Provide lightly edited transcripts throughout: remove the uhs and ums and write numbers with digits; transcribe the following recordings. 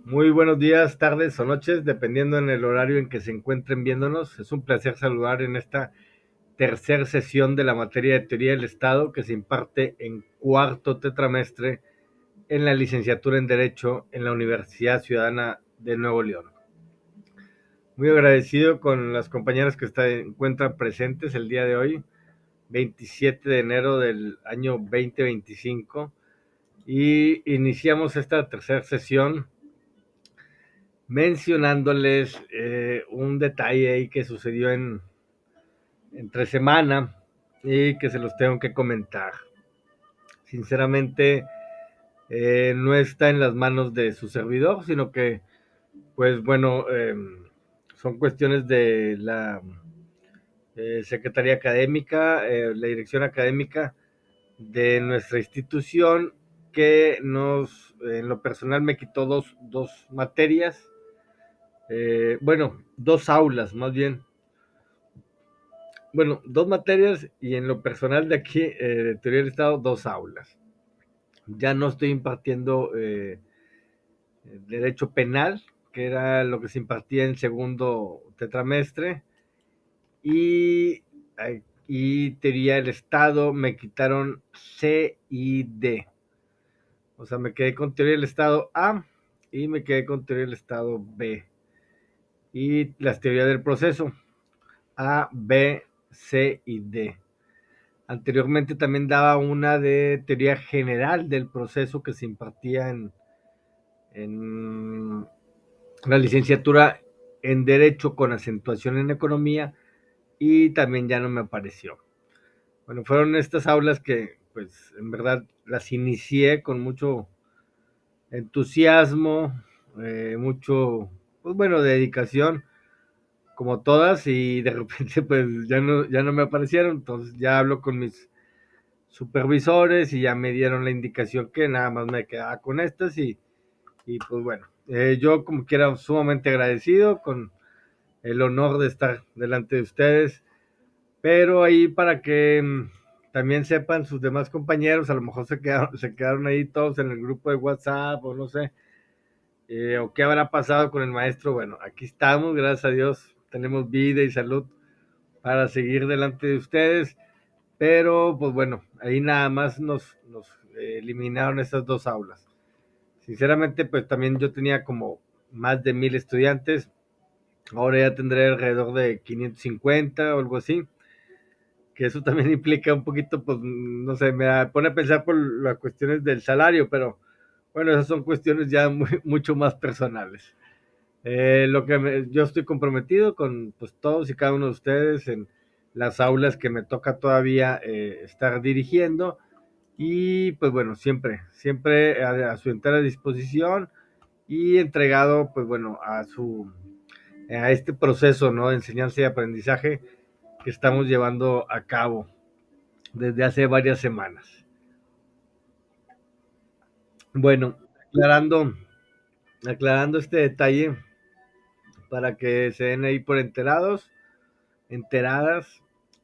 Muy buenos días, tardes o noches, dependiendo en el horario en que se encuentren viéndonos. Es un placer saludar en esta tercera sesión de la materia de teoría del Estado que se imparte en cuarto tetramestre en la licenciatura en Derecho en la Universidad Ciudadana de Nuevo León. Muy agradecido con las compañeras que se encuentran presentes el día de hoy, 27 de enero del año 2025, y iniciamos esta tercera sesión mencionándoles un detalle ahí que sucedió entre semana y que se los tengo que comentar. Sinceramente, no está en las manos de su servidor, sino que, pues bueno, son cuestiones de la Secretaría Académica, la dirección académica de nuestra institución, que en lo personal me quitó dos materias, bueno, dos aulas más bien. Bueno, dos materias y en lo personal de aquí, de teoría del Estado, dos aulas. Ya no estoy impartiendo derecho penal, que era lo que se impartía en segundo tetramestre, y, y teoría del Estado me quitaron C y D. O sea, me quedé con teoría del Estado A y me quedé con teoría del Estado B. Y las teorías del proceso A, B, C y D. Anteriormente también daba una de teoría general del proceso que se impartía en la licenciatura en Derecho con acentuación en Economía, y también ya no me apareció. Bueno, fueron estas aulas que pues en verdad las inicié con mucho entusiasmo, mucho, pues bueno, dedicación, como todas, y de repente pues ya no me aparecieron. Entonces ya hablo con mis supervisores y ya me dieron la indicación que nada más me quedaba con estas, y pues bueno, yo como quiera sumamente agradecido con el honor de estar delante de ustedes, pero ahí para que también sepan sus demás compañeros, a lo mejor se quedaron ahí todos en el grupo de WhatsApp o no sé, o qué habrá pasado con el maestro. Bueno, aquí estamos, gracias a Dios, tenemos vida y salud para seguir delante de ustedes. Pero, pues bueno, ahí nada más nos eliminaron esas dos aulas. Sinceramente, pues también yo tenía como más de 1000 estudiantes. Ahora ya tendré alrededor de 550 o algo así. Que eso también implica un poquito, pues, no sé, me pone a pensar por las cuestiones del salario, pero bueno, esas son cuestiones ya mucho más personales. Yo estoy comprometido con pues, todos y cada uno de ustedes en las aulas que me toca todavía estar dirigiendo, y pues bueno, siempre a su entera disposición y entregado pues bueno a este proceso, ¿no?, de enseñanza y aprendizaje que estamos llevando a cabo desde hace varias semanas. Bueno, aclarando este detalle para que se den ahí por enteradas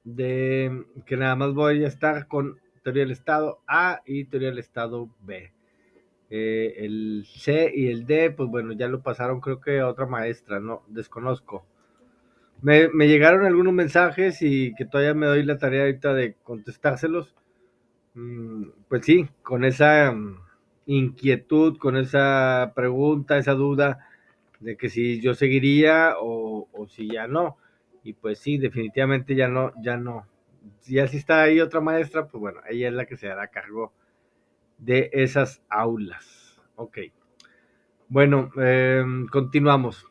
de que nada más voy a estar con teoría del Estado A y teoría del Estado B. El C y el D, pues bueno, ya lo pasaron creo que a otra maestra, no, desconozco. Me llegaron algunos mensajes y que todavía me doy la tarea ahorita de contestárselos. Pues sí, con esa inquietud, con esa pregunta, esa duda de que si yo seguiría o si ya no. Y pues sí, definitivamente ya no. Ya si está ahí otra maestra, pues bueno, ella es la que se hará cargo de esas aulas. Ok. Bueno, continuamos.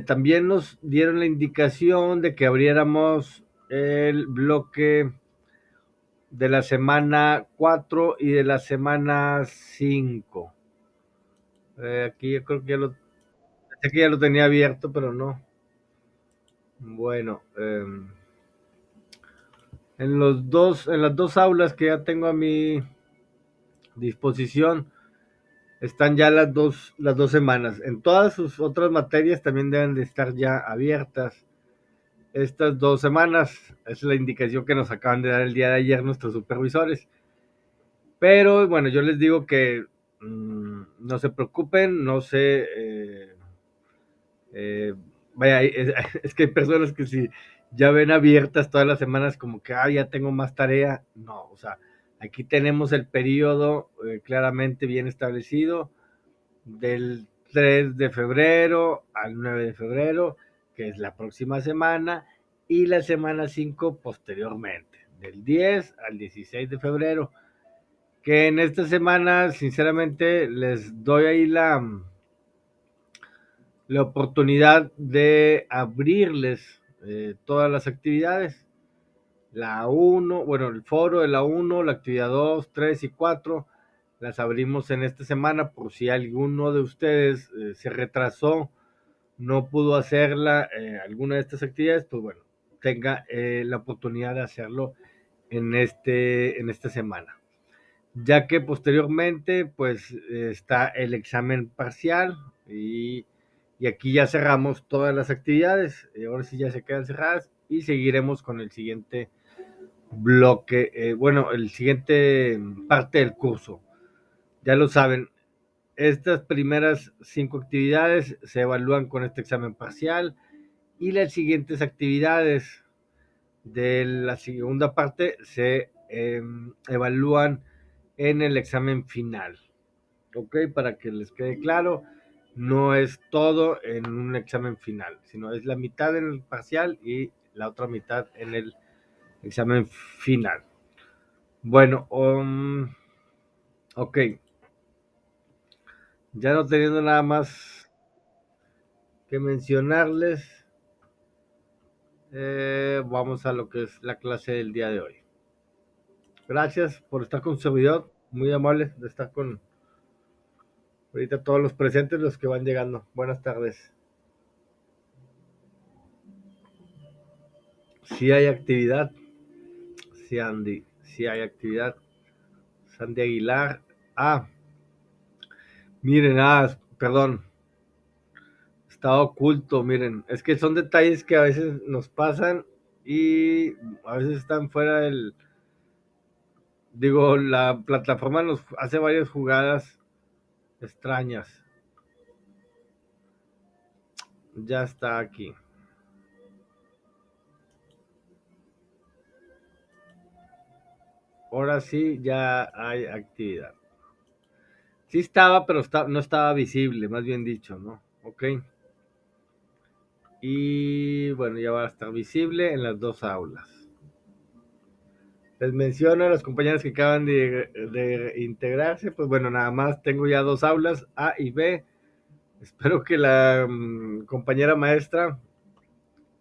También nos dieron la indicación de que abriéramos el bloque de la semana 4 y de la semana 5. Aquí yo creo que ya lo tenía abierto, pero no. Bueno, en las dos aulas que ya tengo a mi disposición, están ya las dos semanas. En todas sus otras materias también deben de estar ya abiertas estas 2 semanas. Esa es la indicación que nos acaban de dar el día de ayer nuestros supervisores. Pero bueno, yo les digo que no se preocupen, no se... vaya, es que hay personas que si ya ven abiertas todas las semanas como que, ya tengo más tarea. No, o sea, aquí tenemos el periodo claramente bien establecido del 3 de febrero al 9 de febrero, que es la próxima semana, y la semana 5 posteriormente, del 10 al 16 de febrero, que en esta semana, sinceramente, les doy ahí la oportunidad de abrirles todas las actividades. La uno, bueno, el foro de la uno, la actividad 2, 3 y 4 las abrimos en esta semana por si alguno de ustedes se retrasó, no pudo hacerla, alguna de estas actividades, pues bueno, tenga la oportunidad de hacerlo en esta semana. Ya que posteriormente, pues está el examen parcial y aquí ya cerramos todas las actividades. Ahora sí ya se quedan cerradas y seguiremos con el siguiente bloque, bueno, el siguiente parte del curso. Ya lo saben, estas primeras 5 actividades se evalúan con este examen parcial y las siguientes actividades de la segunda parte se evalúan en el examen final. ¿Ok? Para que les quede claro, no es todo en un examen final, sino es la mitad en el parcial y la otra mitad en el examen final. Bueno, ok, ya no teniendo nada más que mencionarles, vamos a lo que es la clase del día de hoy. Gracias por estar con su servidor, muy amable de estar con ahorita todos los presentes, los que van llegando. Buenas tardes. Si hay actividad, si Andy, si hay actividad. Sandy Aguilar. Miren, perdón, estaba oculto, miren, es que son detalles que a veces nos pasan y a veces están fuera del, digo, la plataforma nos hace varias jugadas extrañas. Ya está aquí. Ahora sí, ya hay actividad. Sí estaba, pero no estaba visible, más bien dicho, ¿no? Ok. Y bueno, ya va a estar visible en las dos aulas. Les menciono a las compañeras que acaban de integrarse, pues bueno, nada más tengo ya dos aulas, A y B. Espero que la compañera maestra,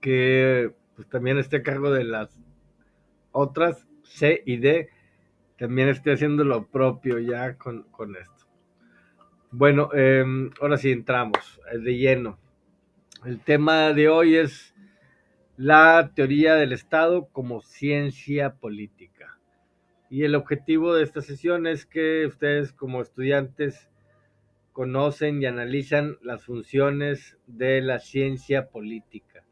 que pues también esté a cargo de las otras, C y D, también esté haciendo lo propio ya con esto. Bueno, ahora sí entramos de lleno. El tema de hoy es la teoría del Estado como ciencia política. Y el objetivo de esta sesión es que ustedes como estudiantes conocen y analizan las funciones de la ciencia política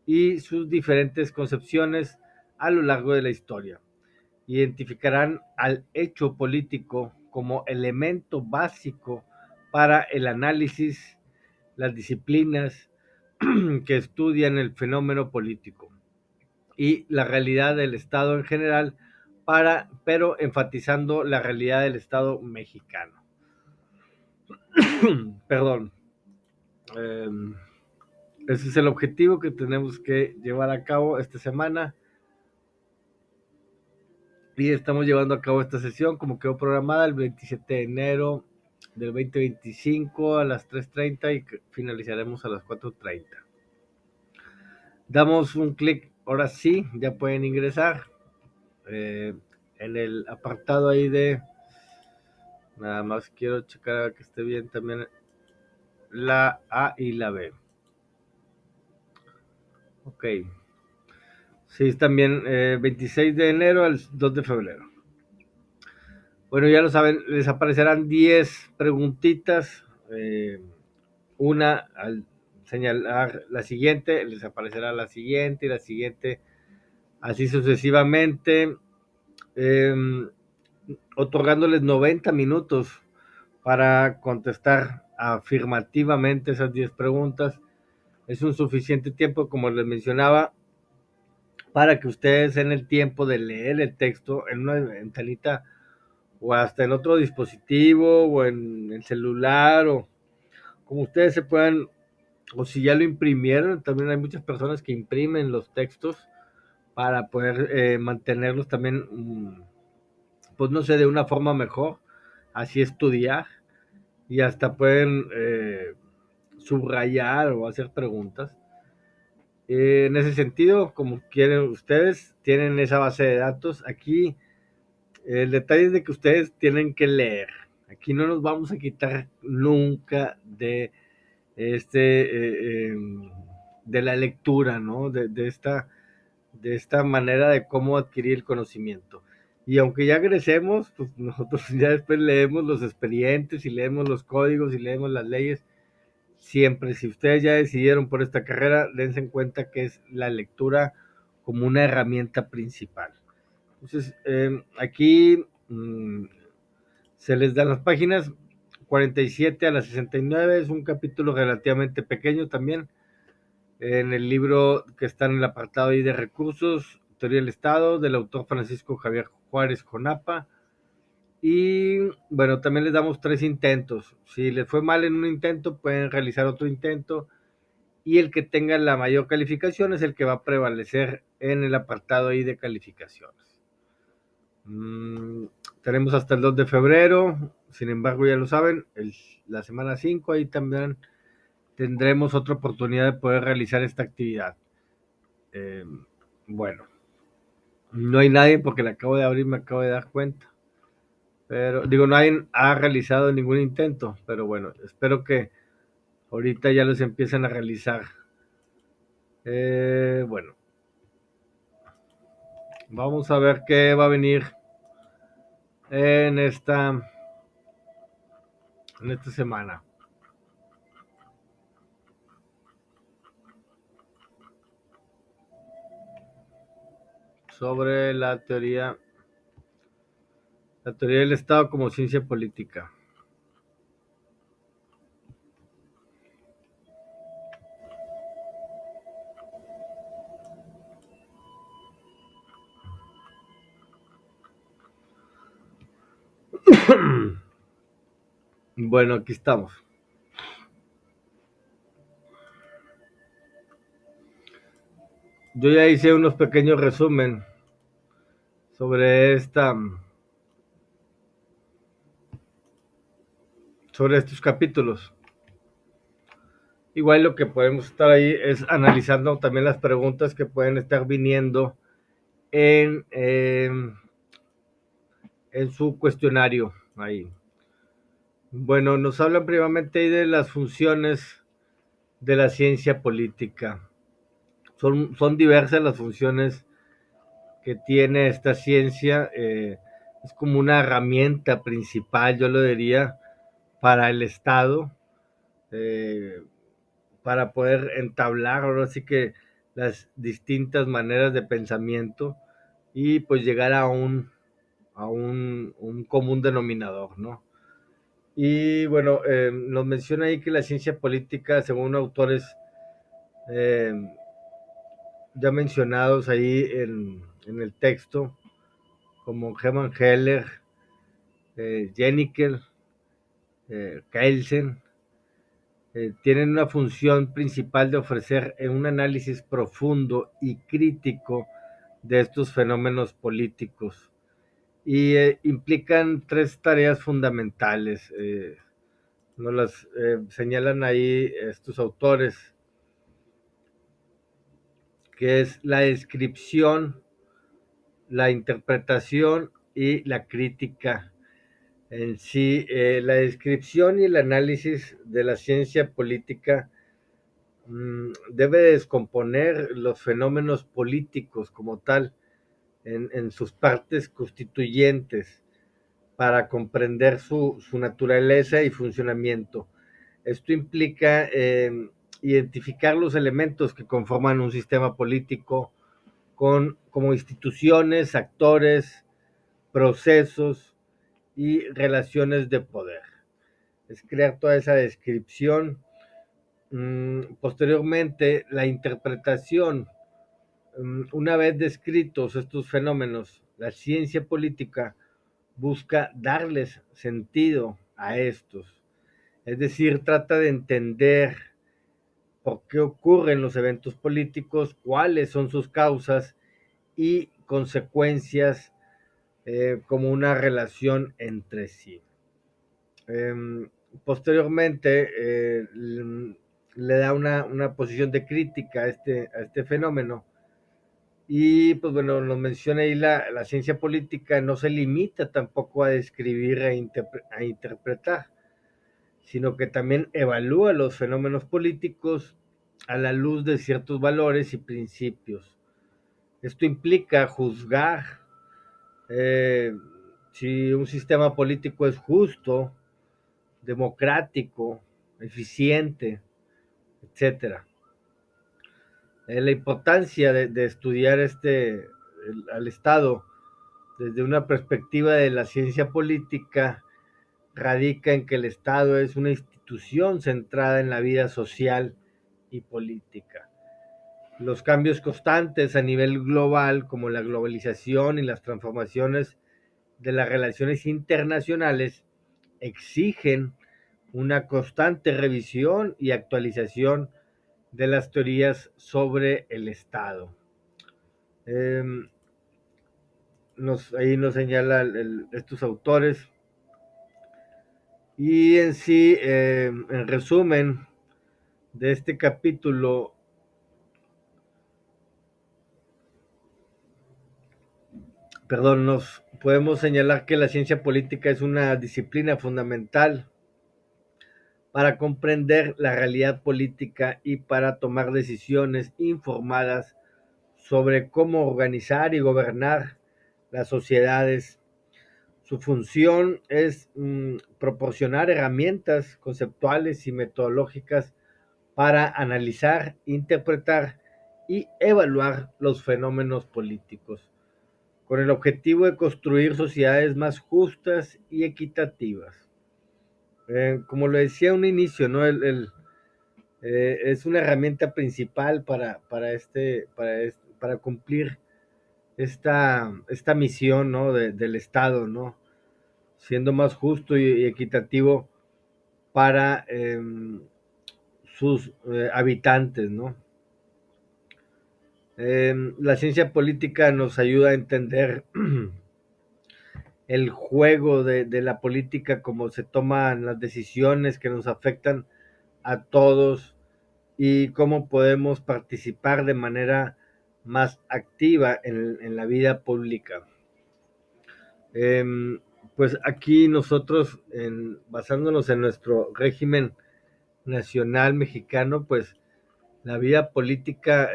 y sus diferentes concepciones a lo largo de la historia. Identificarán al hecho político como elemento básico para el análisis, las disciplinas que estudian el fenómeno político y la realidad del Estado en general, pero enfatizando la realidad del Estado mexicano. Perdón. Eh, Ese es el objetivo que tenemos que llevar a cabo esta semana. Y estamos llevando a cabo esta sesión como quedó programada el 27 de enero del 2025 a las 3:30 y finalizaremos a las 4:30. Damos un clic, ahora sí, ya pueden ingresar en el apartado ahí de, nada más quiero checar que esté bien también la A y la B. Ok. Sí, están bien, 26 de enero al 2 de febrero. Bueno, ya lo saben, les aparecerán 10 preguntitas. Una al señalar la siguiente, les aparecerá la siguiente y la siguiente, así sucesivamente, otorgándoles 90 minutos para contestar afirmativamente esas 10 preguntas. Es un suficiente tiempo, como les mencionaba, para que ustedes den el tiempo de leer el texto en una ventanita o hasta en otro dispositivo o en el celular o como ustedes se puedan, o si ya lo imprimieron, también hay muchas personas que imprimen los textos para poder mantenerlos también, pues no sé, de una forma mejor, así estudiar y hasta pueden subrayar o hacer preguntas. En ese sentido, como quieren ustedes, tienen esa base de datos. Aquí el detalle es de que ustedes tienen que leer. Aquí no nos vamos a quitar nunca de de la lectura, ¿no? De esta manera de cómo adquirir el conocimiento. Y aunque ya egresemos, pues nosotros ya después leemos los expedientes y leemos los códigos y leemos las leyes. Siempre, si ustedes ya decidieron por esta carrera, dense en cuenta que es la lectura como una herramienta principal. Entonces, aquí se les dan las páginas 47 a las 69, es un capítulo relativamente pequeño también, en el libro que está en el apartado ahí de recursos, Teoría del Estado, del autor Francisco Javier Juárez Conapa. Y bueno, también les damos 3 intentos. Si les fue mal en un intento, pueden realizar otro intento. Y el que tenga la mayor calificación es el que va a prevalecer en el apartado ahí de calificaciones. Tenemos hasta el 2 de febrero. Sin embargo, ya lo saben, la semana 5 ahí también tendremos otra oportunidad de poder realizar esta actividad. Bueno, no hay nadie porque la acabo de abrir, me acabo de dar cuenta. Pero digo, nadie ha realizado ningún intento, pero bueno, espero que ahorita ya los empiecen a realizar. Bueno, vamos a ver qué va a venir en esta semana. Sobre la teoría del Estado como ciencia política. Bueno, aquí estamos. Yo ya hice unos pequeños resumen sobre sobre estos capítulos. Igual lo que podemos estar ahí es analizando también las preguntas que pueden estar viniendo en, eh, en su cuestionario ahí. Bueno, nos hablan primeramente ahí de las funciones de la ciencia política. Son diversas las funciones que tiene esta ciencia. Es como una herramienta principal, yo lo diría, para el Estado, eh, para poder entablar ahora sí que las distintas maneras de pensamiento y pues llegar a un común denominador, ¿no? Y bueno, nos menciona ahí que la ciencia política, según autores eh, ya mencionados ahí en el texto, como Hermann Heller, Jenniker, Kelsen, tienen una función principal de ofrecer un análisis profundo y crítico de estos fenómenos políticos y implican 3 tareas fundamentales. Nos las señalan ahí estos autores, que es la descripción, la interpretación y la crítica. En sí, la descripción y el análisis de la ciencia política debe descomponer los fenómenos políticos como tal en sus partes constituyentes para comprender su naturaleza y funcionamiento. Esto implica identificar los elementos que conforman un sistema político como instituciones, actores, procesos y relaciones de poder. es crear toda esa descripción. Posteriormente, la interpretación. Una vez descritos estos fenómenos, la ciencia política busca darles sentido a estos. Es decir, trata de entender por qué ocurren los eventos políticos, cuáles son sus causas y consecuencias, como una relación entre sí. Eh, Posteriormente, le da una posición de crítica a este fenómeno. Y pues bueno, nos menciona ahí la ciencia política no se limita tampoco a describir a interpretar, sino que también evalúa los fenómenos políticos a la luz de ciertos valores y principios. Esto implica juzgar, eh, si un sistema político es justo, democrático, eficiente, etcétera. La importancia de estudiar al Estado desde una perspectiva de la ciencia política radica en que el Estado es una institución centrada en la vida social y política. Los cambios constantes a nivel global, como la globalización y las transformaciones de las relaciones internacionales, exigen una constante revisión y actualización de las teorías sobre el Estado. Eh, Ahí nos señala estos autores. Y en sí, en resumen de este capítulo, perdón, nos podemos señalar que la ciencia política es una disciplina fundamental para comprender la realidad política y para tomar decisiones informadas sobre cómo organizar y gobernar las sociedades. Su función es proporcionar herramientas conceptuales y metodológicas para analizar, interpretar y evaluar los fenómenos políticos, con el objetivo de construir sociedades más justas y equitativas. Como lo decía a un inicio, ¿no? Es una herramienta principal para cumplir esta misión, ¿no? Del Estado, ¿no? Siendo más justo y equitativo para sus habitantes, ¿no? La ciencia política nos ayuda a entender el juego de la política, cómo se toman las decisiones que nos afectan a todos y cómo podemos participar de manera más activa en la vida pública. Em, pues aquí nosotros, basándonos en nuestro régimen nacional mexicano, pues la vida política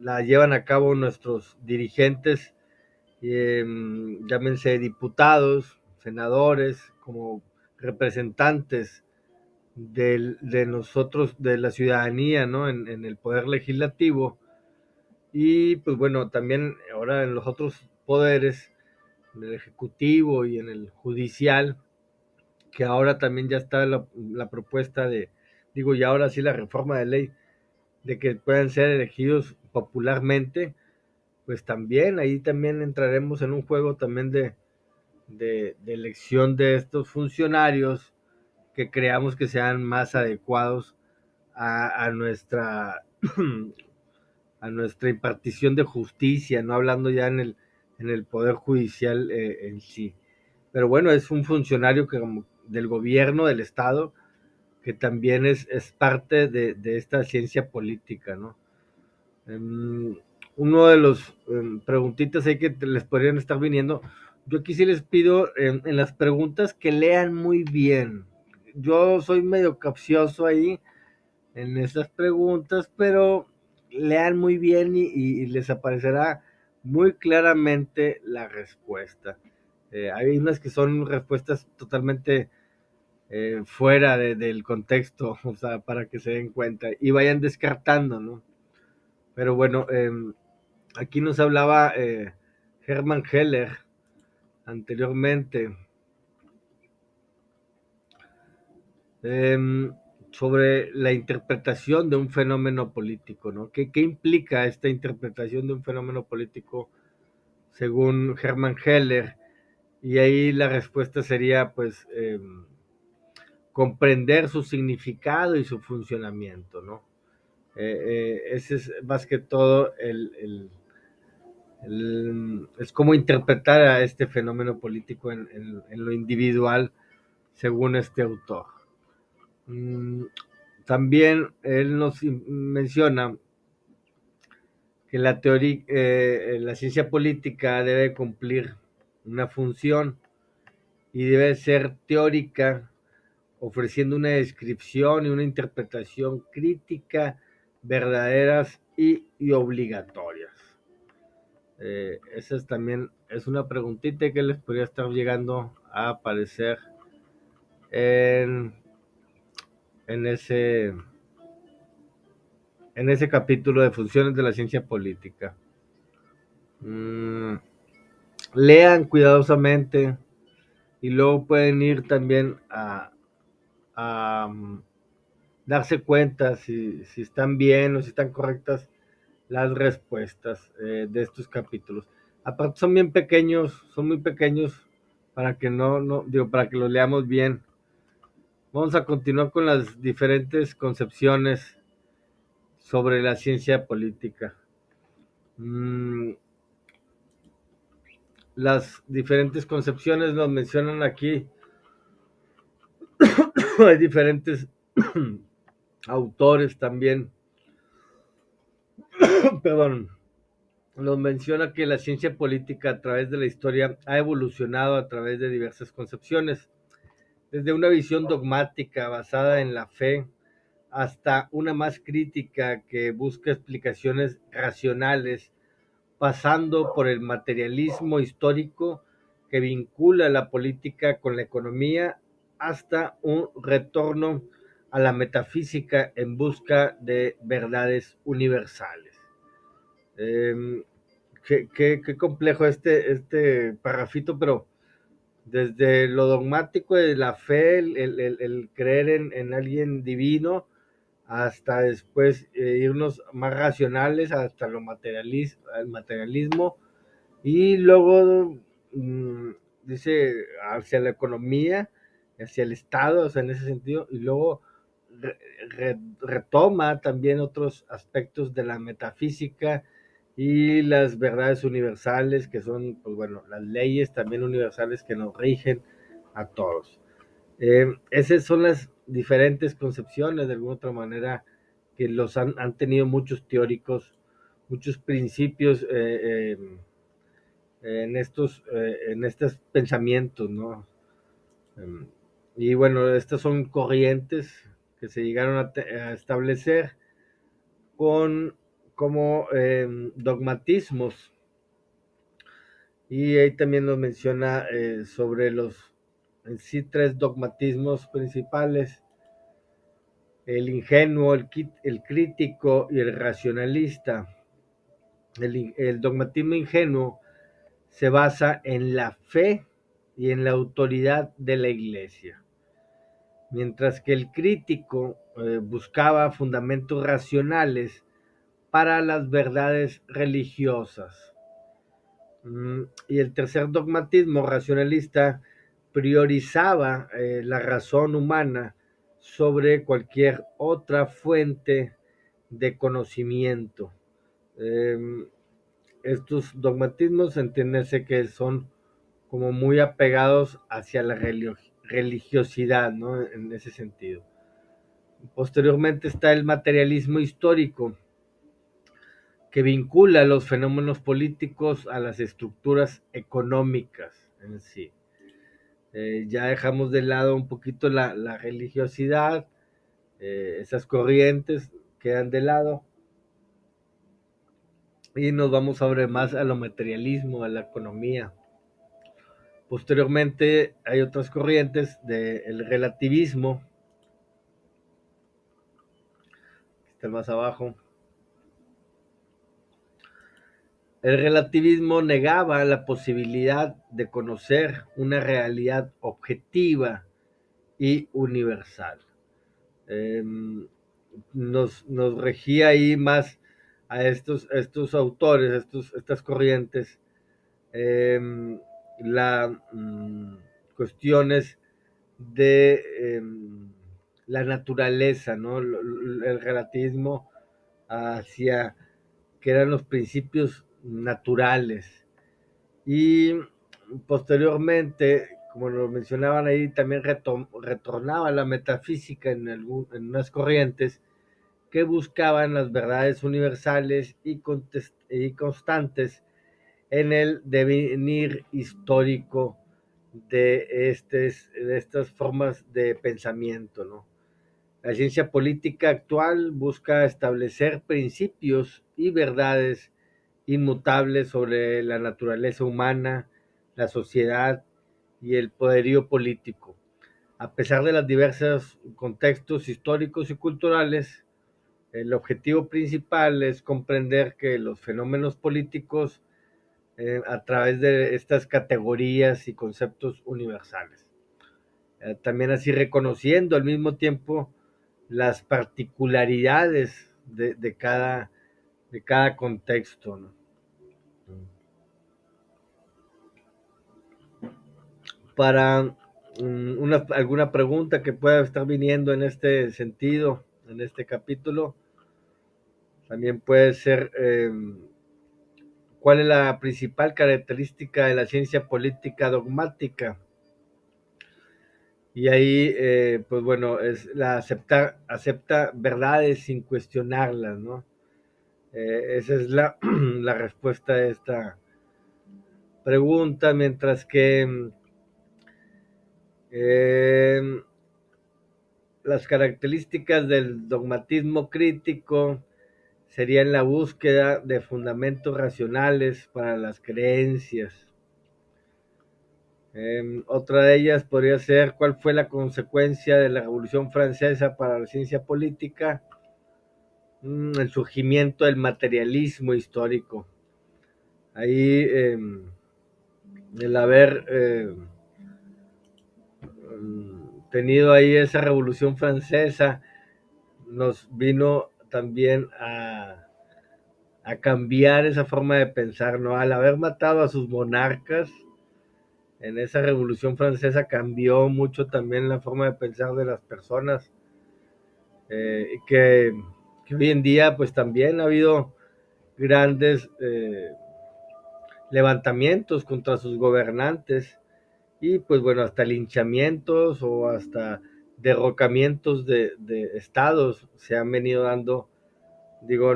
la llevan a cabo nuestros dirigentes, llámense diputados, senadores, como representantes de nosotros, de la ciudadanía, ¿no? En el poder legislativo. Y pues bueno, también ahora en los otros poderes, en el ejecutivo y en el judicial, que ahora también ya está la propuesta digo, y ahora sí la reforma de ley, de que puedan ser elegidos popularmente, pues también ahí también entraremos en un juego también de elección de estos funcionarios que creamos que sean más adecuados a nuestra a nuestra impartición de justicia, no hablando ya en el poder judicial en sí. Pero bueno, es un funcionario que, del gobierno, del Estado, que también es parte de esta ciencia política, ¿no? Uno de los preguntitas ahí que les podrían estar viniendo, yo aquí sí les pido en las preguntas que lean muy bien. Yo soy medio capcioso ahí en esas preguntas, pero lean muy bien y les aparecerá muy claramente la respuesta. Hay unas que son respuestas totalmente fuera del contexto, o sea, para que se den cuenta y vayan descartando, ¿no? Pero bueno, aquí nos hablaba Hermann Heller anteriormente em, sobre la interpretación de un fenómeno político, ¿no? ¿Qué implica esta interpretación de un fenómeno político según Hermann Heller? Y ahí la respuesta sería, pues, comprender su significado y su funcionamiento, ¿no? Ese es más que todo es cómo interpretar a este fenómeno político en lo individual, según este autor. Mm, También él nos menciona que la ciencia política debe cumplir una función y debe ser teórica, ofreciendo una descripción y una interpretación crítica, verdaderas y obligatorias. Esa también es una preguntita que les podría estar llegando a aparecer en, en, ese, en ese capítulo de funciones de la ciencia política. Mm, Lean cuidadosamente y luego pueden ir también a darse cuenta si están bien o si están correctas las respuestas de estos capítulos. Aparte son muy pequeños para que para que los leamos bien. Vamos a continuar con las diferentes concepciones sobre la ciencia política. Mm, las diferentes concepciones nos mencionan aquí. Hay diferentes autores también. Perdón. Nos menciona que la ciencia política a través de la historia ha evolucionado a través de diversas concepciones, desde una visión dogmática basada en la fe hasta una más crítica que busca explicaciones racionales, pasando por el materialismo histórico que vincula la política con la economía, hasta un retorno a la metafísica en busca de verdades universales. Eh, qué complejo este parrafito, pero desde lo dogmático de la fe, el creer en alguien divino, hasta después irnos más racionales, hasta el materialismo, y luego dice hacia la economía, hacia el Estado, o sea, en ese sentido, y luego retoma también otros aspectos de la metafísica y las verdades universales, que son, pues bueno, las leyes también universales que nos rigen a todos. Esas son las diferentes concepciones, de alguna otra manera, que han tenido muchos teóricos, muchos principios en estos pensamientos, ¿no? Em, y bueno, estas son corrientes que se llegaron a establecer con como dogmatismos. Y ahí también nos menciona sobre los en sí tres dogmatismos principales: el ingenuo, el crítico y el racionalista. El dogmatismo ingenuo se basa en la fe y en la autoridad de la iglesia, mientras que el crítico buscaba fundamentos racionales para las verdades religiosas. Y el tercer dogmatismo racionalista priorizaba la razón humana sobre cualquier otra fuente de conocimiento. Eh, Estos dogmatismos entiéndese que son como muy apegados hacia la religiosidad, ¿no? En ese sentido. Posteriormente está el materialismo histórico, que vincula los fenómenos políticos a las estructuras económicas en sí. Ya dejamos de lado un poquito la religiosidad, esas corrientes quedan de lado y nos vamos a ver más a lo materialismo, a la economía. Posteriormente hay otras corrientes del relativismo, que está más abajo. El relativismo negaba la posibilidad de conocer una realidad objetiva y universal. nos regía ahí más a estos autores, estas corrientes, la cuestiones de la naturaleza, ¿no? El relativismo hacia que eran los principios naturales. Y posteriormente, como lo mencionaban ahí, también retornaba la metafísica en unas corrientes que buscaban las verdades universales y constantes en el devenir histórico de estas formas de pensamiento, ¿no? La ciencia política actual busca establecer principios y verdades inmutables sobre la naturaleza humana, la sociedad y el poderío político. A pesar de los diversos contextos históricos y culturales, el objetivo principal es comprender que los fenómenos políticos a través de estas categorías y conceptos universales. También así reconociendo al mismo tiempo las particularidades de cada contexto, ¿no? Para alguna pregunta que pueda estar viniendo en este sentido, en este capítulo, también puede ser cuál es la principal característica de la ciencia política dogmática. Y ahí, pues bueno, es acepta verdades sin cuestionarlas, ¿no? Esa es la respuesta a esta pregunta, mientras que eh, las características del dogmatismo crítico serían la búsqueda de fundamentos racionales para las creencias. Otra de ellas podría ser cuál fue la consecuencia de la Revolución Francesa para la ciencia política, el surgimiento del materialismo histórico. Ahí el haber tenido ahí esa Revolución Francesa nos vino también a cambiar esa forma de pensar, ¿no? Al haber matado a sus monarcas, en esa Revolución Francesa cambió mucho también la forma de pensar de las personas, que hoy en día pues también ha habido grandes levantamientos contra sus gobernantes y pues bueno, hasta linchamientos o hasta derrocamientos de estados se han venido dando. Digo,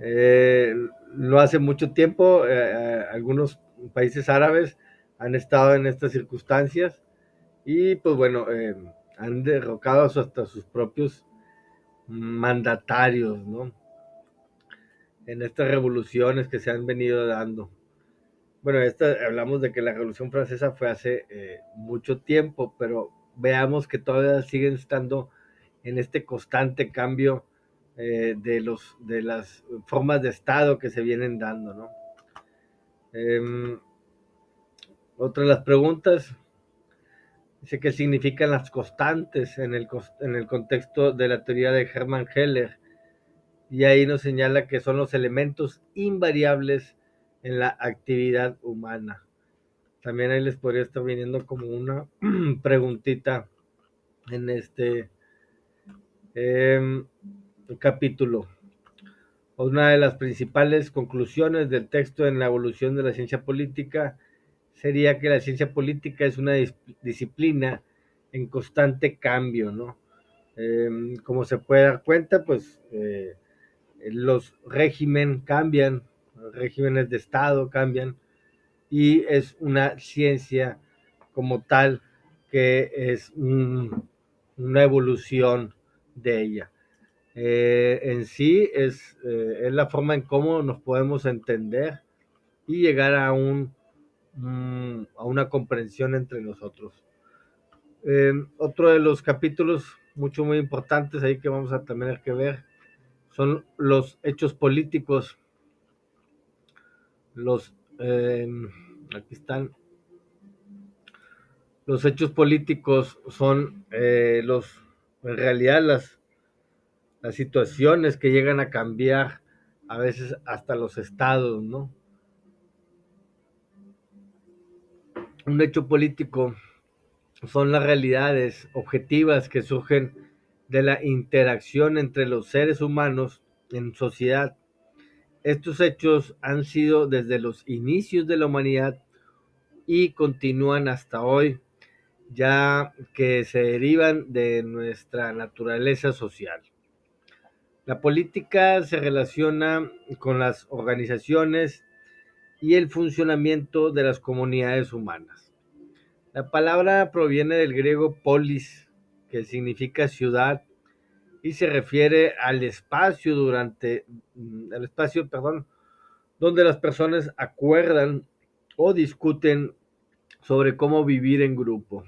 eh, no hace mucho tiempo algunos países árabes han estado en estas circunstancias y pues bueno, han derrocado hasta sus propios mandatarios, ¿no? En estas revoluciones que se han venido dando. Bueno, hablamos de que la Revolución Francesa fue hace mucho tiempo, pero veamos que todavía siguen estando en este constante cambio de las formas de Estado que se vienen dando, ¿no? Otra de las preguntas dice qué significan las constantes en el contexto de la teoría de Hermann Heller, y ahí nos señala que son los elementos invariables en la actividad humana. También ahí les podría estar viniendo como una preguntita en este eh, capítulo. Una de las principales conclusiones del texto en la evolución de la ciencia política sería que la ciencia política es una disciplina en constante cambio, ¿no? Como se puede dar cuenta, pues los regímenes cambian, los regímenes de Estado cambian, y es una ciencia como tal que es una evolución de ella. En sí es la forma en cómo nos podemos entender y llegar a una comprensión entre nosotros. Otro de los capítulos muy importantes ahí que vamos a tener que ver son los hechos políticos, los aquí están Los hechos políticos son en realidad las situaciones que llegan a cambiar a veces hasta los estados, ¿no? Un hecho político son las realidades objetivas que surgen de la interacción entre los seres humanos en sociedad. Estos hechos han sido desde los inicios de la humanidad y continúan hasta hoy, ya que se derivan de nuestra naturaleza social. La política se relaciona con las organizaciones y el funcionamiento de las comunidades humanas. La palabra proviene del griego polis, que significa ciudad, y se refiere al espacio donde las personas acuerdan o discuten sobre cómo vivir en grupo.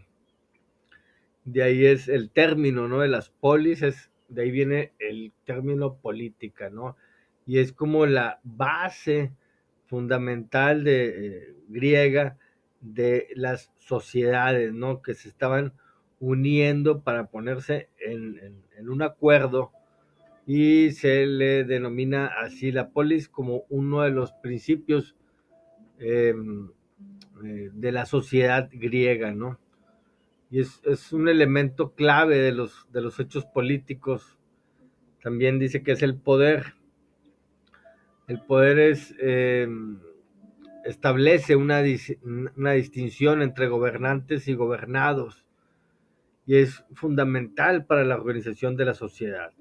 De ahí es el término, ¿no? De las polis, de ahí viene el término política, ¿no? Y es como la base fundamental griega de las sociedades, ¿no? Que se estaban uniendo para ponerse en un acuerdo y se le denomina así la polis como uno de los principios eh, de la sociedad griega, ¿no? Y es un elemento clave de los hechos políticos. También dice que es el poder. El poder establece una distinción entre gobernantes y gobernados y es fundamental para la organización de la sociedad.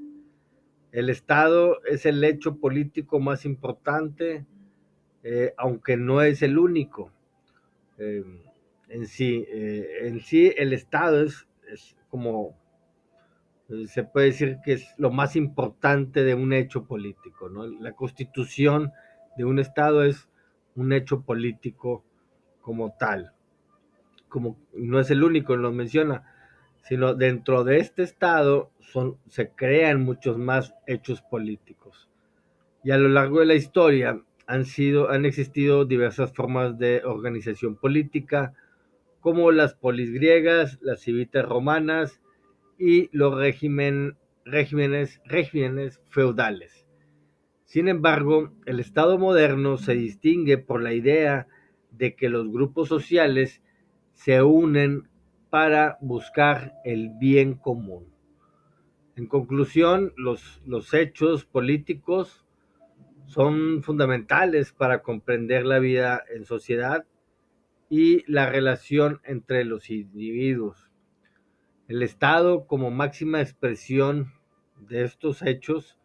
El Estado es el hecho político más importante, aunque no es el único. Eh, en sí, el Estado es como se puede decir que es lo más importante de un hecho político, ¿no? La constitución de un Estado es un hecho político como tal, como no es el único, lo menciona, sino dentro de este Estado se crean muchos más hechos políticos. Y a lo largo de la historia han existido diversas formas de organización política, como las polis griegas, las civitas romanas y los regímenes feudales. Sin embargo, el Estado moderno se distingue por la idea de que los grupos sociales se unen para buscar el bien común. En conclusión, los hechos políticos son fundamentales para comprender la vida en sociedad y la relación entre los individuos. El Estado, como máxima expresión de estos hechos,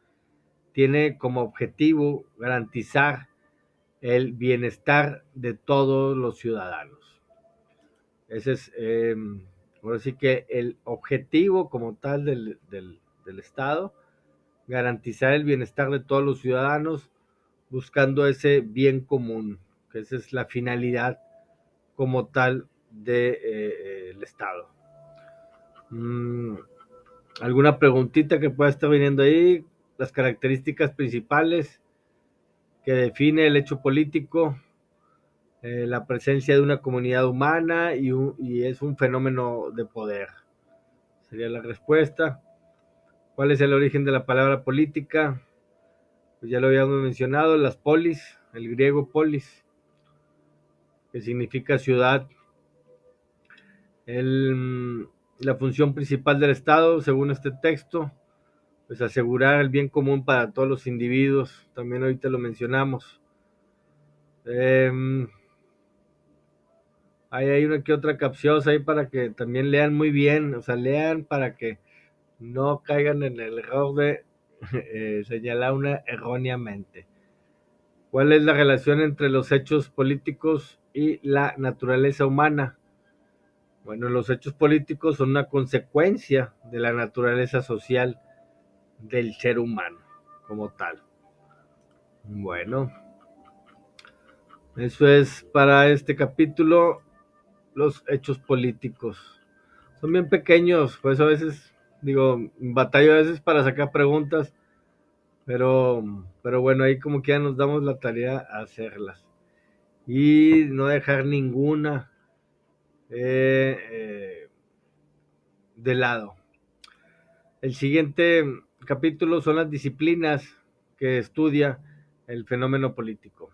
tiene como objetivo garantizar el bienestar de todos los ciudadanos. Ese es, ahora sí que el objetivo como tal del Estado, garantizar el bienestar de todos los ciudadanos buscando ese bien común, que esa es la finalidad como tal del Estado. Mm, ¿Alguna preguntita que pueda estar viniendo ahí? Las características principales que define el hecho político, la presencia de una comunidad humana y es un fenómeno de poder. Sería la respuesta. ¿Cuál es el origen de la palabra política? Pues ya lo habíamos mencionado, las polis, el griego polis, que significa ciudad. La función principal del Estado, según este texto, pues asegurar el bien común para todos los individuos, también ahorita lo mencionamos. Hay una que otra capciosa ahí para que también lean muy bien, o sea, lean para que no caigan en el error de señalar una erróneamente. ¿Cuál es la relación entre los hechos políticos y la naturaleza humana? Bueno, los hechos políticos son una consecuencia de la naturaleza social del ser humano como tal. Bueno, eso es para este capítulo, los hechos políticos. Son bien pequeños, pues a veces, digo, batallo a veces para sacar preguntas, pero bueno, ahí como que ya nos damos la tarea a hacerlas. Y no dejar ninguna de lado. El siguiente capítulo son las disciplinas que estudia el fenómeno político.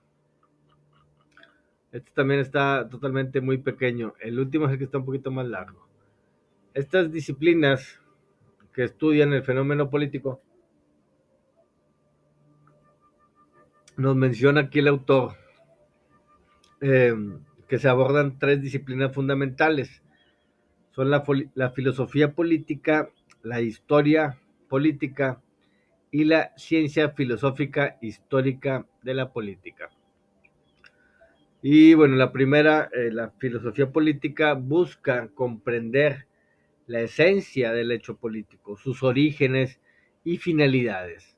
Este también está totalmente muy pequeño. El último es el que está un poquito más largo. Estas disciplinas que estudian el fenómeno político, nos menciona aquí el autor eh, que se abordan tres disciplinas fundamentales. Son la filosofía política, la historia política y la ciencia filosófica histórica de la política. Y bueno, la primera, la filosofía política, busca comprender la esencia del hecho político, sus orígenes y finalidades.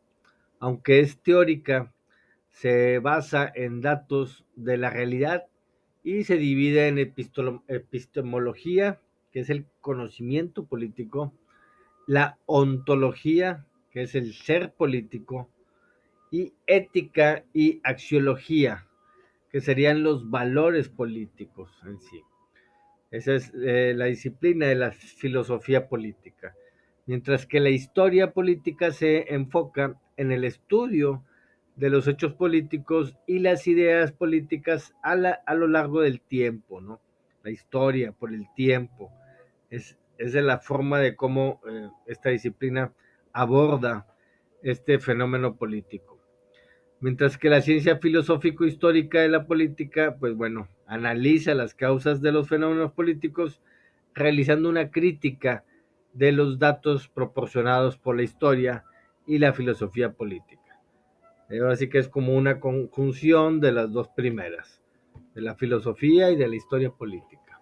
Aunque es teórica, se basa en datos de la realidad y se divide en epistemología, que es el conocimiento político, la ontología, que es el ser político, y ética y axiología, que serían los valores políticos en sí. Esa es la disciplina de la filosofía política. Mientras que la historia política se enfoca en el estudio de los hechos políticos y las ideas políticas a lo largo del tiempo, ¿no? La historia por el tiempo. Es de la forma de cómo esta disciplina aborda este fenómeno político. Mientras que la ciencia filosófico-histórica de la política, pues bueno, analiza las causas de los fenómenos políticos realizando una crítica de los datos proporcionados por la historia y la filosofía política. Ahora sí que es como una conjunción de las dos primeras, de la filosofía y de la historia política.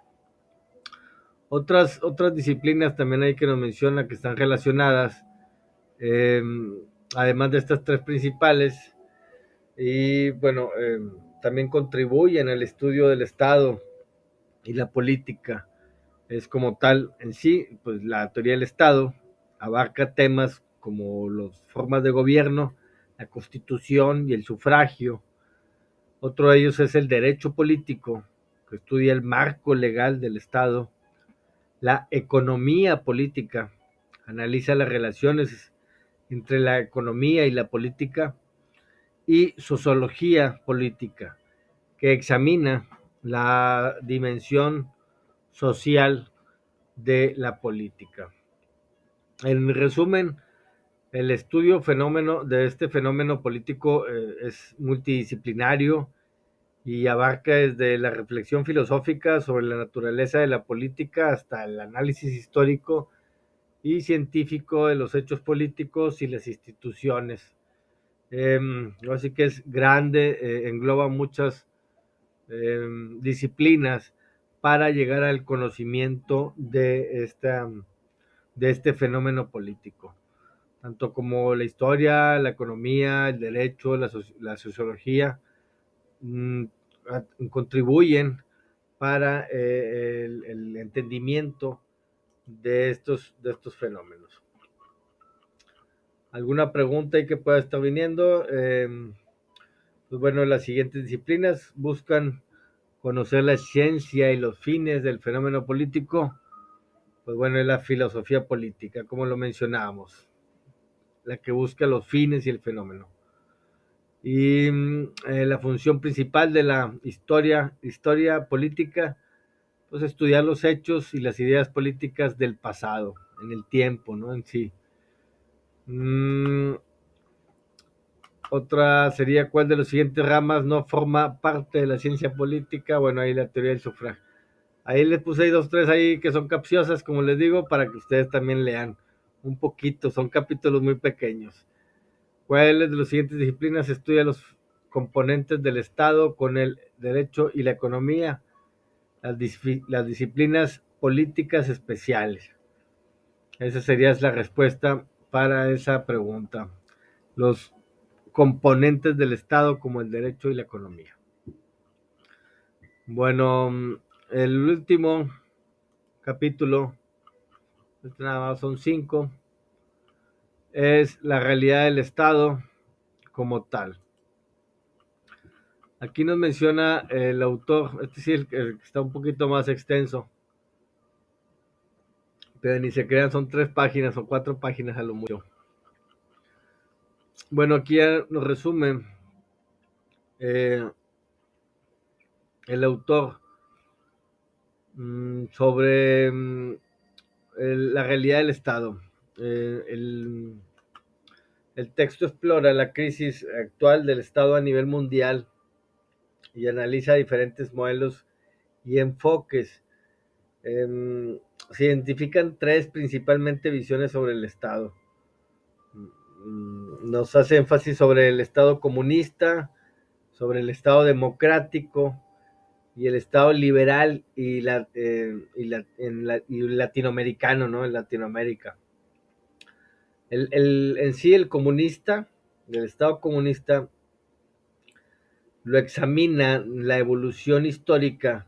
Otras disciplinas también hay que nos menciona que están relacionadas, eh, además de estas tres principales, y bueno, también contribuyen al estudio del Estado y la política. Es como tal en sí, pues la teoría del Estado abarca temas como las formas de gobierno, la constitución y el sufragio. Otro de ellos es el derecho político, que estudia el marco legal del Estado. La economía política analiza las relaciones entre la economía y la política. Y sociología política, que examina la dimensión social de la política. En resumen, el estudio fenómeno de este fenómeno político es multidisciplinario y abarca desde la reflexión filosófica sobre la naturaleza de la política hasta el análisis histórico y científico de los hechos políticos y las instituciones. Así que es grande, engloba muchas disciplinas para llegar al conocimiento de este fenómeno político, tanto como la historia, la economía, el derecho, la sociología, mmm, contribuyen para el entendimiento de estos fenómenos. ¿Alguna pregunta ahí que pueda estar viniendo? Pues bueno, las siguientes disciplinas buscan conocer la ciencia y los fines del fenómeno político. Pues bueno, es la filosofía política, como lo mencionábamos, la que busca los fines y el fenómeno. Y la función principal de la historia política, pues estudiar los hechos y las ideas políticas del pasado, en el tiempo, ¿no? En sí. Otra sería cuál de las siguientes ramas no forma parte de la ciencia política. Bueno, ahí la teoría del sufragio. Ahí les puse ahí dos, tres ahí que son capciosas, como les digo, para que ustedes también lean un poquito. Son capítulos muy pequeños. ¿Cuáles de las siguientes disciplinas estudia los componentes del Estado con el derecho y la economía? Las disciplinas políticas especiales. Esa sería la respuesta para esa pregunta. Los componentes del Estado como el derecho y la economía. Bueno, el último capítulo, nada más son 5, es la realidad del Estado como tal. Aquí nos menciona el autor, este sí, el que está un poquito más extenso, pero ni se crean, son 3 páginas o 4 páginas a lo mucho. Bueno, aquí ya nos resume eh, el autor sobre la realidad del Estado. El texto explora la crisis actual del Estado a nivel mundial y analiza diferentes modelos y enfoques. Se identifican 3 principalmente visiones sobre el Estado. Nos hace énfasis sobre el Estado comunista, sobre el Estado democrático y el Estado liberal y latinoamericano, ¿no? En Latinoamérica. En sí, el comunista, el Estado comunista, lo examina la evolución histórica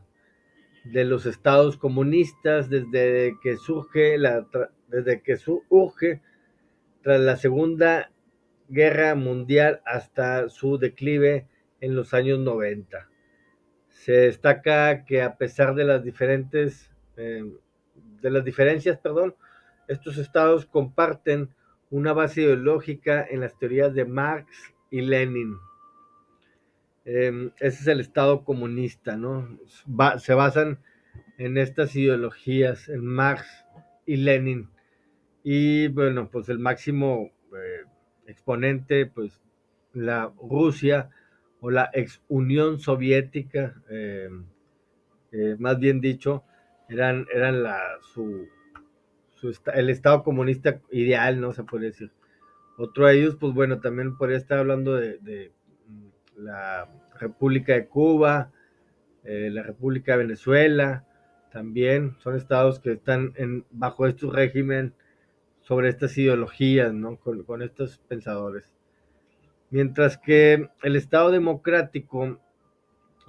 de los estados comunistas desde que surge tras la Segunda Guerra Mundial hasta su declive en los años 90. Se destaca que a pesar de las diferencias, perdón, estos estados comparten una base ideológica en las teorías de Marx y Lenin. Ese es el estado comunista, ¿no? Se basan en estas ideologías, en Marx y Lenin. Y bueno, pues el máximo exponente, pues la Rusia o la ex Unión Soviética, más bien dicho, eran el Estado comunista ideal, ¿no? Se puede decir. Otro de ellos, pues bueno, también podría estar hablando de la República de Cuba, la República de Venezuela, también son estados que están bajo estos régimen sobre estas ideologías, ¿no? Con estos pensadores. Mientras que el Estado democrático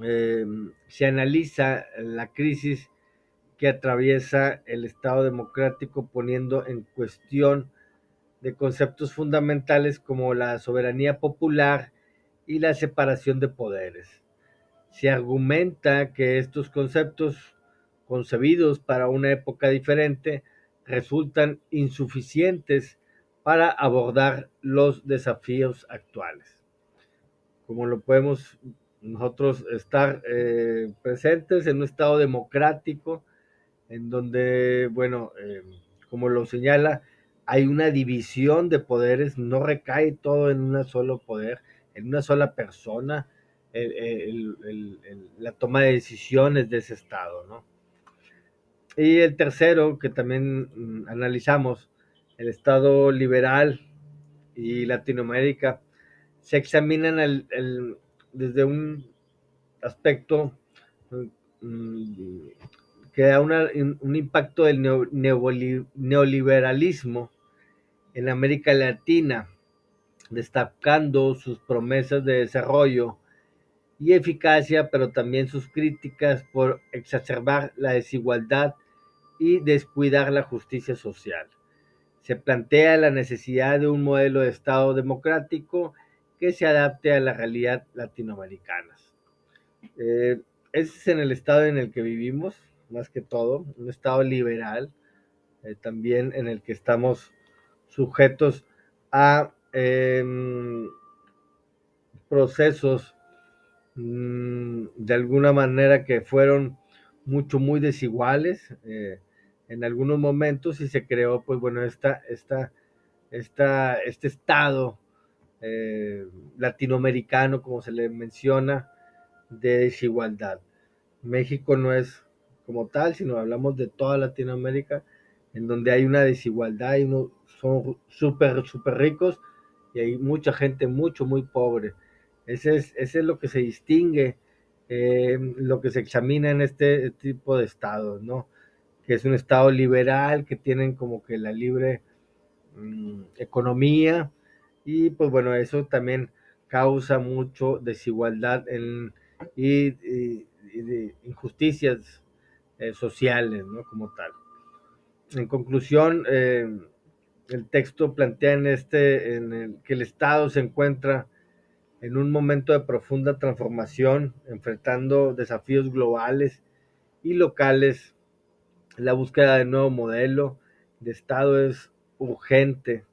eh, se analiza la crisis que atraviesa el Estado democrático poniendo en cuestión de conceptos fundamentales como la soberanía popular y la separación de poderes. Se argumenta que estos conceptos, concebidos para una época diferente, resultan insuficientes para abordar los desafíos actuales. Como lo podemos nosotros estar presentes en un estado democrático, en donde, bueno, como lo señala, hay una división de poderes, no recae todo en un solo poder, en una sola persona, la toma de decisiones de ese Estado, ¿no? Y el tercero, que también analizamos, el Estado liberal y Latinoamérica, se examinan desde un aspecto mm, que da un impacto del neoliberalismo en América Latina, destacando sus promesas de desarrollo y eficacia, pero también sus críticas por exacerbar la desigualdad y descuidar la justicia social. Se plantea la necesidad de un modelo de Estado democrático que se adapte a la realidad latinoamericana. Eh, Ese es en el estado en el que vivimos, más que todo, un estado liberal, también en el que estamos sujetos a procesos de alguna manera que fueron muy desiguales en algunos momentos y se creó, pues bueno, este estado latinoamericano, como se le menciona, de desigualdad. México no es como tal, sino hablamos de toda Latinoamérica, en donde hay una desigualdad y son súper ricos y hay mucha gente muy pobre. Ese es lo que se distingue, lo que se examina en este tipo de estados, ¿no? Que es un estado liberal, que tienen como que la libre economía y pues bueno, eso también causa mucho desigualdad y de injusticias sociales, ¿no? Como tal. En conclusión, el texto plantea que el Estado se encuentra en un momento de profunda transformación, enfrentando desafíos globales y locales, la búsqueda de nuevo modelo, Estado es urgente,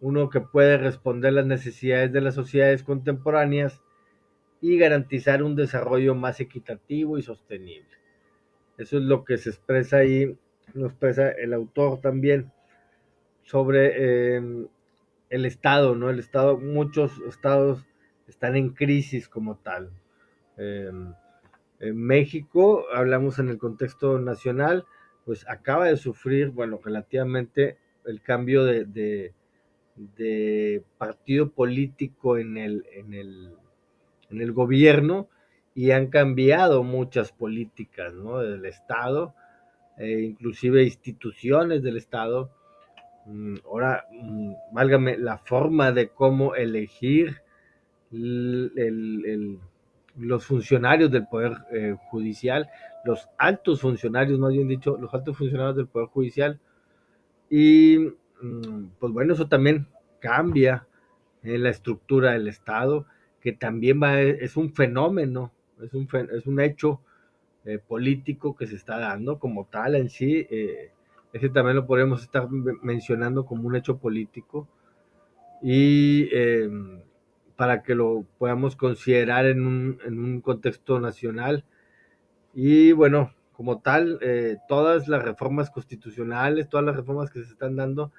uno que puede responder las necesidades de las sociedades contemporáneas y garantizar un desarrollo más equitativo y sostenible. Eso es lo que se expresa ahí, lo expresa el autor también sobre el Estado, ¿no? El Estado, muchos estados están en crisis como tal. Eh, en México, hablamos en el contexto nacional, pues acaba de sufrir, bueno, relativamente el cambio de partido político en el gobierno y han cambiado muchas políticas, ¿no? Del Estado, inclusive instituciones del Estado. Ahora, válgame, la forma de cómo elegir el, el, el, los funcionarios del Poder Judicial, los altos funcionarios, más bien dicho, los altos funcionarios del Poder Judicial. Y pues bueno, eso también cambia en la estructura del Estado, que también es un fenómeno, es un hecho político que se está dando como tal en sí. Ese también lo podemos estar mencionando como un hecho político y para que lo podamos considerar en un contexto nacional. Y bueno, como tal, todas las reformas constitucionales, todas las reformas que se están dando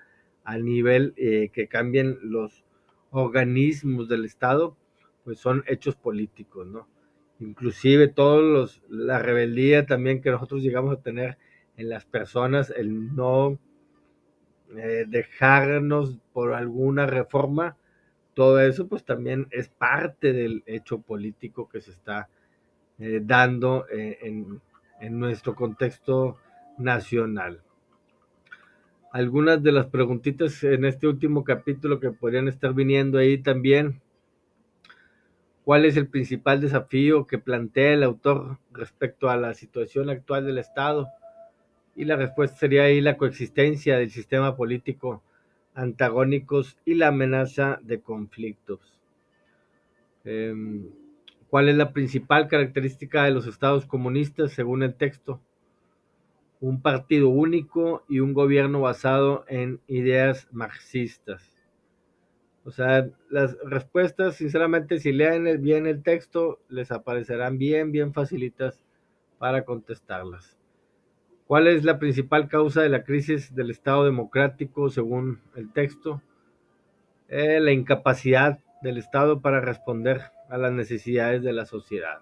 a nivel que cambien los organismos del Estado, pues son hechos políticos, ¿no? Inclusive la rebeldía también que nosotros llegamos a tener en las personas, el no dejarnos por alguna reforma, todo eso pues también es parte del hecho político que se está dando en nuestro contexto nacional. Algunas de las preguntitas en este último capítulo que podrían estar viniendo ahí también. ¿Cuál es el principal desafío que plantea el autor respecto a la situación actual del Estado? Y la respuesta sería ahí la coexistencia del sistema político antagónicos y la amenaza de conflictos. Eh, ¿Cuál es la principal característica de los estados comunistas según el texto? Un partido único y un gobierno basado en ideas marxistas. O sea, las respuestas, sinceramente, si leen bien el texto, les aparecerán bien facilitas para contestarlas. ¿Cuál es la principal causa de la crisis del Estado democrático según el texto? La incapacidad del Estado para responder a las necesidades de la sociedad,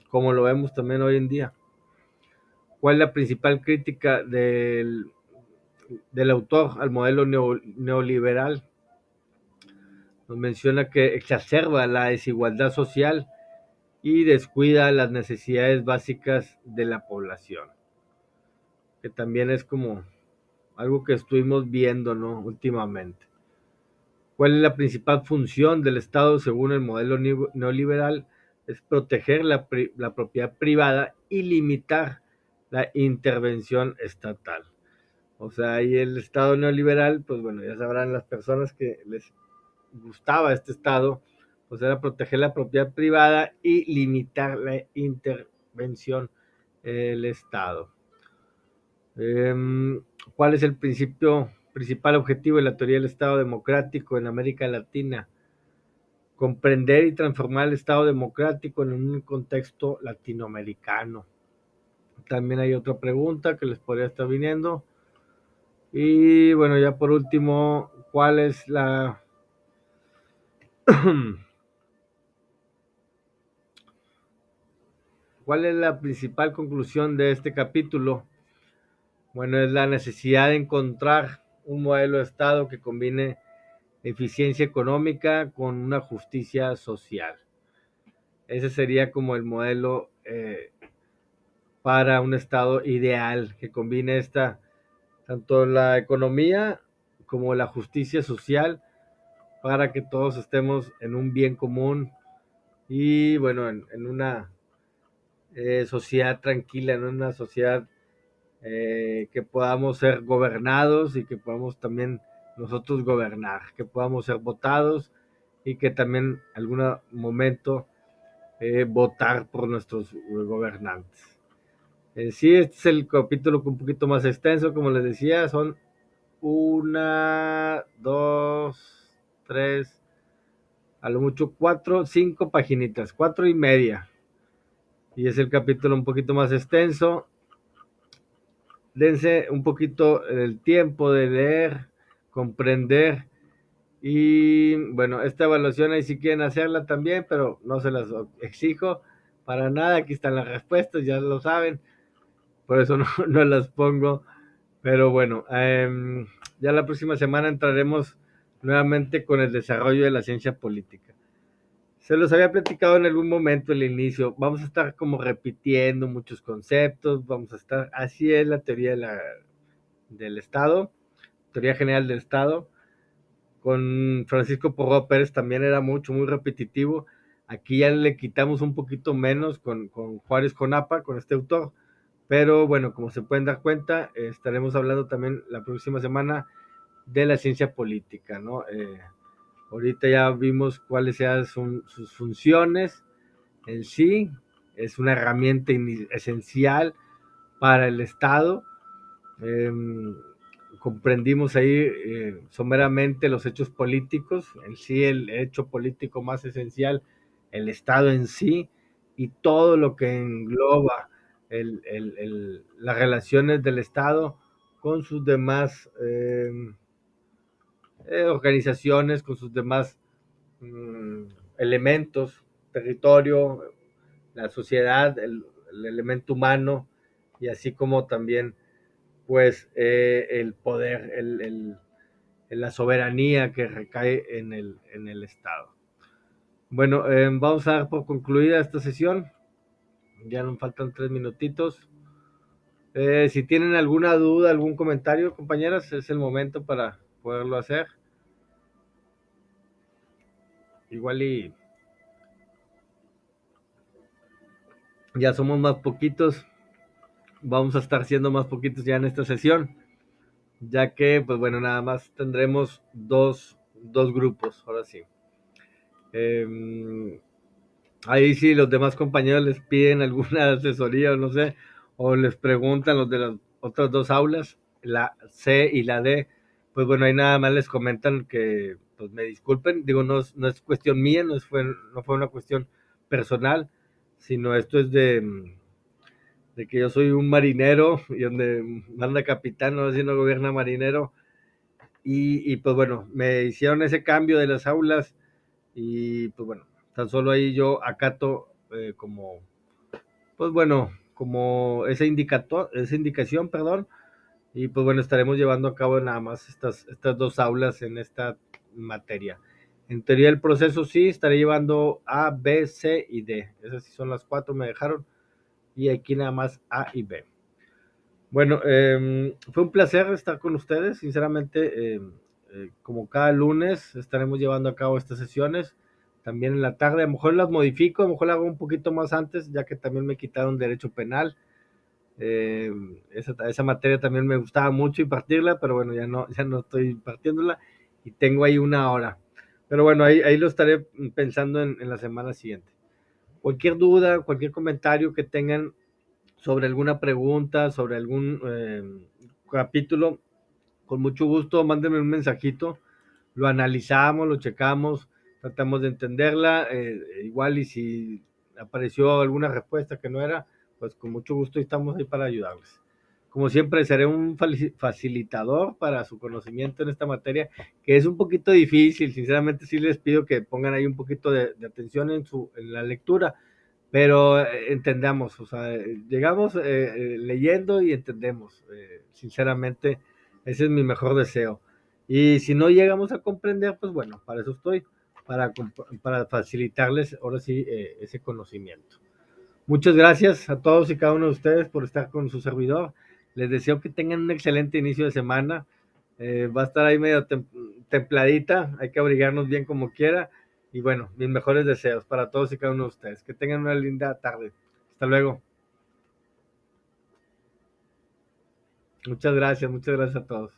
como lo vemos también hoy en día. ¿Cuál es la principal crítica del autor al modelo neoliberal? Nos menciona que exacerba la desigualdad social y descuida las necesidades básicas de la población, que también es como algo que estuvimos viendo, ¿no? Últimamente. ¿Cuál es la principal función del Estado según el modelo neoliberal? Es proteger la propiedad privada y limitar la intervención estatal. O sea, ahí el Estado neoliberal, pues bueno, ya sabrán las personas que les gustaba este Estado, pues era proteger la propiedad privada y limitar la intervención del Estado. ¿Cuál es el principal objetivo de la teoría del Estado democrático en América Latina? Comprender y transformar el Estado democrático en un contexto latinoamericano. También hay otra pregunta que les podría estar viniendo. Y bueno, ya por último, ¿cuál es la ¿cuál es la principal conclusión de este capítulo? Bueno, es la necesidad de encontrar un modelo de Estado que combine eficiencia económica con una justicia social. Ese sería como el modelo para un Estado ideal, que combine tanto la economía como la justicia social para que todos estemos en un bien común y bueno, en una sociedad tranquila, en una sociedad que podamos ser gobernados y que podamos también nosotros gobernar, que podamos ser votados y que también en algún momento votar por nuestros gobernantes. Sí, este es el capítulo un poquito más extenso, como les decía, son una, dos, tres, a lo mucho cuatro, cinco paginitas, 4 y media. Y es el capítulo un poquito más extenso. Dense un poquito el tiempo de leer, comprender. Y bueno, esta evaluación ahí si quieren hacerla también, pero no se las exijo para nada. Aquí están las respuestas, ya lo saben. Por eso no, no las pongo. Pero bueno, ya la próxima semana entraremos nuevamente con el desarrollo de la ciencia política. Se los había platicado en algún momento el inicio. Vamos a estar como repitiendo muchos conceptos. Vamos a estar, así es la teoría del Estado, teoría general del Estado. Con Francisco Porro Pérez también era mucho, muy repetitivo. Aquí ya le quitamos un poquito menos con Juárez Conapa, con este autor. Pero bueno, como se pueden dar cuenta, estaremos hablando también la próxima semana de la ciencia política, ¿no? Ahorita ya vimos cuáles sean sus funciones en sí. Es una herramienta esencial para el Estado. Eh, Comprendimos ahí someramente los hechos políticos, en sí el hecho político más esencial, el Estado en sí, y todo lo que engloba las relaciones del Estado con sus demás organizaciones, con sus demás mm, elementos, territorio, la sociedad, el elemento humano, y así como también pues el poder, la soberanía que recae en el Estado. Bueno, vamos a dar por concluida esta sesión. Ya nos faltan 3 minutitos. Si tienen alguna duda, algún comentario, compañeras, es el momento para poderlo hacer. Igual y ya somos más poquitos. Vamos a estar siendo más poquitos ya en esta sesión, ya que, pues bueno, nada más tendremos dos grupos, ahora sí. Ahí sí los demás compañeros les piden alguna asesoría o no sé, o les preguntan los de las otras dos aulas, la C y la D, pues bueno, ahí nada más les comentan que pues me disculpen, digo, no es cuestión mía, no fue una cuestión personal, sino esto es de que yo soy un marinero y donde manda capitán, no sé si no gobierna marinero, y pues bueno, me hicieron ese cambio de las aulas y pues bueno, tan solo ahí yo acato como, pues bueno, como esa indicación, perdón, y pues bueno, estaremos llevando a cabo nada más estas dos aulas en esta materia. En teoría el proceso sí, estaré llevando A, B, C y D. Esas sí son las cuatro, me dejaron, y aquí nada más A y B. Bueno, fue un placer estar con ustedes, sinceramente, como cada lunes estaremos llevando a cabo estas sesiones, también en la tarde, a lo mejor las modifico, a lo mejor las hago un poquito más antes, ya que también me quitaron derecho penal, esa materia también me gustaba mucho impartirla, pero bueno, ya no estoy impartiéndola y tengo ahí una hora, pero bueno, ahí lo estaré pensando en la semana siguiente. Cualquier duda, cualquier comentario que tengan sobre alguna pregunta, sobre algún capítulo, con mucho gusto, mándenme un mensajito, lo analizamos, lo checamos, tratamos de entenderla, igual y si apareció alguna respuesta que no era, pues con mucho gusto estamos ahí para ayudarles. Como siempre, seré un facilitador para su conocimiento en esta materia, que es un poquito difícil, sinceramente sí les pido que pongan ahí un poquito de atención en la lectura, pero entendamos, o sea, llegamos leyendo y entendemos, sinceramente, ese es mi mejor deseo. Y si no llegamos a comprender, pues bueno, para eso estoy, para facilitarles ahora sí ese conocimiento. Muchas gracias a todos y cada uno de ustedes por estar con su servidor. Les deseo que tengan un excelente inicio de semana. Va a estar ahí medio templadita, hay que abrigarnos bien como quiera. Y bueno, mis mejores deseos para todos y cada uno de ustedes. Que tengan una linda tarde. Hasta luego. Muchas gracias a todos.